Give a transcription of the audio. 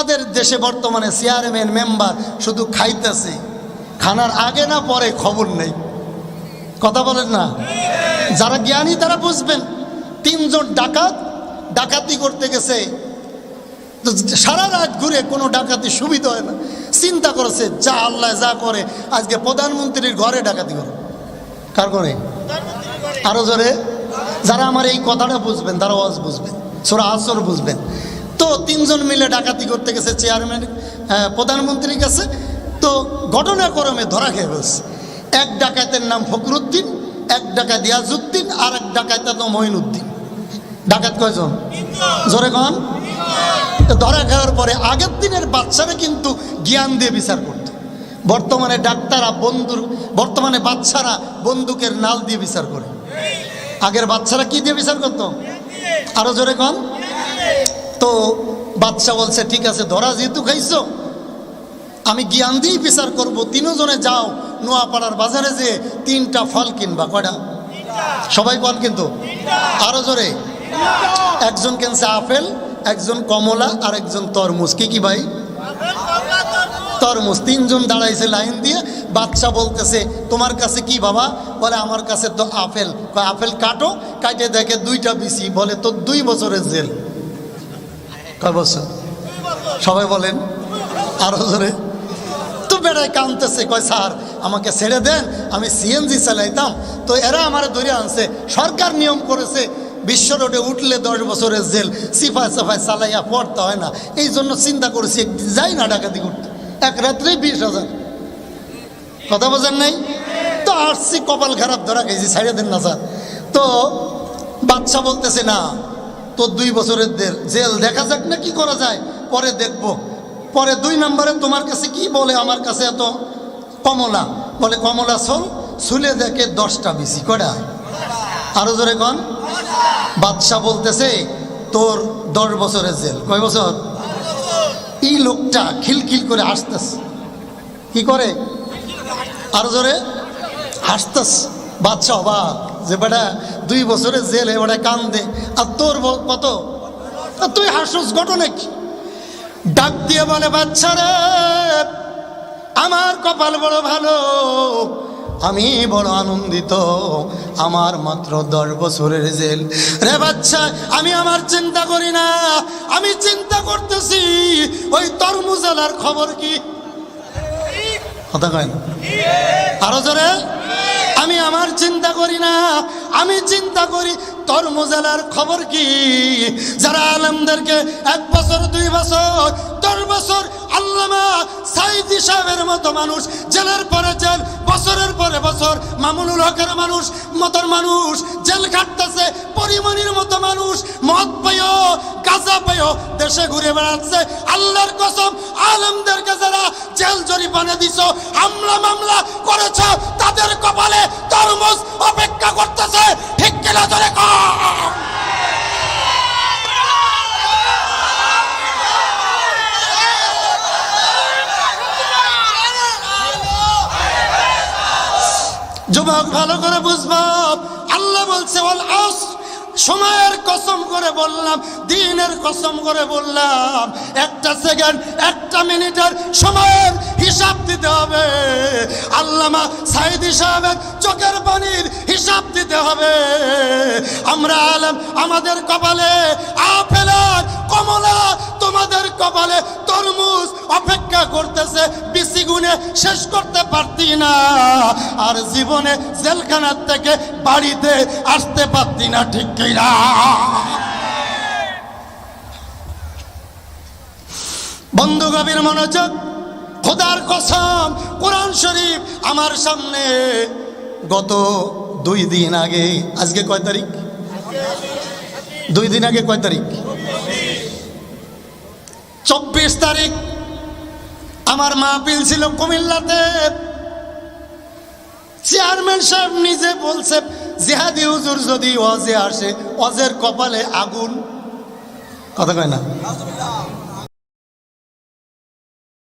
আমাদের দেশে বর্তমানে চেয়ারম্যান মেম্বার শুধু খাইতেছে, খানার আগে না পরে খবর নেই। কথা বলেন না? যারা জ্ঞানী তারা বুঝবেন। 3 জন ডাকাত ডাকাতি করতে গেছে, সারা রাত ঘুরে কোনো ডাকাতি সুবিধা হয় না। চিন্তা করেছে যা আল্লাহ যা করে, আজকে প্রধানমন্ত্রীর ঘরে ডাকাতি করে। কার করে? আরো জোরে। যারা আমার এই কথাটা বুঝবেন তারা ওয়াজ বুঝবেন, সূরা আসর বুঝবেন। তো 3 জন মিলে ডাকাতি করতে গেছে চেয়ারম্যান প্রধানমন্ত্রীর কাছে। তো ঘটনাক্রমে ধরা খেয়ে বলছে। এক ডাকাতের নাম ফখরুদ্দিন, এক ডাকাত ইয়াজউদ্দিন, আর এক ডাকাত তো মঈনুদ্দিন। ডাকাত কয়জন? জোরে কন। ধরা খাওয়ার পরে আগের দিনের বাচ্চারা কিন্তু জ্ঞান দিয়ে বিচার করত। বর্তমানে বর্তমানে বাচ্চারা বন্দুকের নাল দিয়ে বিচার করে। আগের বাচ্চারা কি দিয়ে বিচার করতো? আরো জোরে কন। তো বাচ্চা বলছে ঠিক আছে, ধরা যেহেতু খাইছো আমি জ্ঞান দিয়েই বিচার করব। 3 জনে যাও নোয়াপাড়ার বাজারে যে 3টা ফল কিনবা। কয়টা? সবাই কন কিন্তু। আরো জোরে। একজন কিনছে আপেল, একজন কমলা, আর একজন তরমুজ। কি ভাই? তরমুজ। 3 জন দাঁড়াইছে লাইন দিয়ে। বাচ্চা বলতেছে তোমার কাছে কি বাবা? বলে আমার কাছে তো আপেল। আপেল কাটো। কাটে দেখে 2টা বিচি। বলে তো 2 বছরের জেল। কয় বছর? সবাই বলেন। আরো জোরে। তো বেড়ায় কাঁদতেছে, কয় স্যার আমাকে ছেড়ে দেন, আমি সিএনজি চালাইতাম, তো এরা আমার ধরে আনছে। সরকার নিয়ম করেছে বিশ্ব রোডে উঠলে 10 বছরের জেল, সিফায় সাফায় চালাইয়া পড়তে হয় না। এই জন্য চিন্তা করেছি যাই না ডাকাতি করতে। এক রাত্রেই 20,000। কথা বোঝেন নাই? তো আসছি, কপাল খারাপ, ধরা গেছি, ছাড়িয়ে দেন না স্যার। তো বাচ্চা বলতেছে না, তো 2 বছরের জেল, দেখা যাক না কি করা যায়, পরে দেখব। পরে 2 নম্বরে তোমার কাছে কি? বলে আমার কাছে এত কমলা। বলে কমলা ছুলে দেখে 10টা বিচি। কয়টা? আরো জোরে কন। বাদশা বলতেছে তোর 10 বছরের জেল। কয় বছর? এই লোকটা খিলখিল করে হাসতেছে। কি করে? আরো জোরে। হাসতেছে। বাদশা অবাক যে বেটা 2 বছরের জেল, এবারে কান্দে, আর তোর কত? তুই হাসুস, ঘটনা কি? ডাক দিয়ে বলে বাচ্চা রে, আমার কপাল বড় ভালো, আমি বড় আনন্দিত, আমার মাত্র 10 বছরের জেল। রে বাচ্চা, আমি আমার চিন্তা করি না, আমি চিন্তা করতেছি ওই তরমুজালার খবর কি? কথা কয় না? আরো জোরে। আমি আমার চিন্তা করি না, আমি চিন্তা করি তরমুজালার খবর কি? যারা আলেমদেরকে 1 বছর 2 বছর 10 বছর আল্লামা সাইদি সাহেবের মতো মানুষ জেলের পরে জেল, বছরের পরে বছর, মামুনুল হকের মতো মানুষ জেল কাটতেছে, পরিমণির মতো মানুষ মদ পাইও গাঁজা পাইও দেশে ঘুরে বেড়াচ্ছে। আল্লাহর কসম, আলেমদেরকে যারা জেল জরিমানা দিছ, মামলা করেছ, তাদের কপালে তরমুজ অপেক্ষা করতেছে। ঠিক কিনা ধরে যুবক ভালো করে বুঝবো। আল্লাহ বলছে ওয়াল আসর, সময়ের কসম করে বললাম, দিনের কসম করে বললাম, 1টা সেকেন্ড 1টা মিনিটের সময়ের হিসাব দিতে হবে। আল্লামা সাইদি সাহেবের চোখের পানির হিসাব দিতে হবে। আমরা আলেম, আমাদের কপালে আপেল আর কমলা, তোমাদের কপালে তরমুজ অপেক্ষা করতেছে, বিসি গুনে শেষ করতে পারতি না, আর জীবনে জেলখানার থেকে বাড়িতে আসতে পারতি না। ঠিক কিনা? বন্ধু গভীর মনোযোগ, খোদার কসম, কোরআন শরীফ আমার সামনে। গত 2 দিন আগে, আজকে কয় তারিখ? 2 দিন আগে কয় তারিখ? 24 তারিখ আমার মাহফিল ছিল কুমিল্লাতে। চেয়ারম্যান সাহেব নিজে বলছে জিহাদি হুজুর যদি ওয়াজে আসে, ওয়াজের কপালে আগুন। কথা কয় না?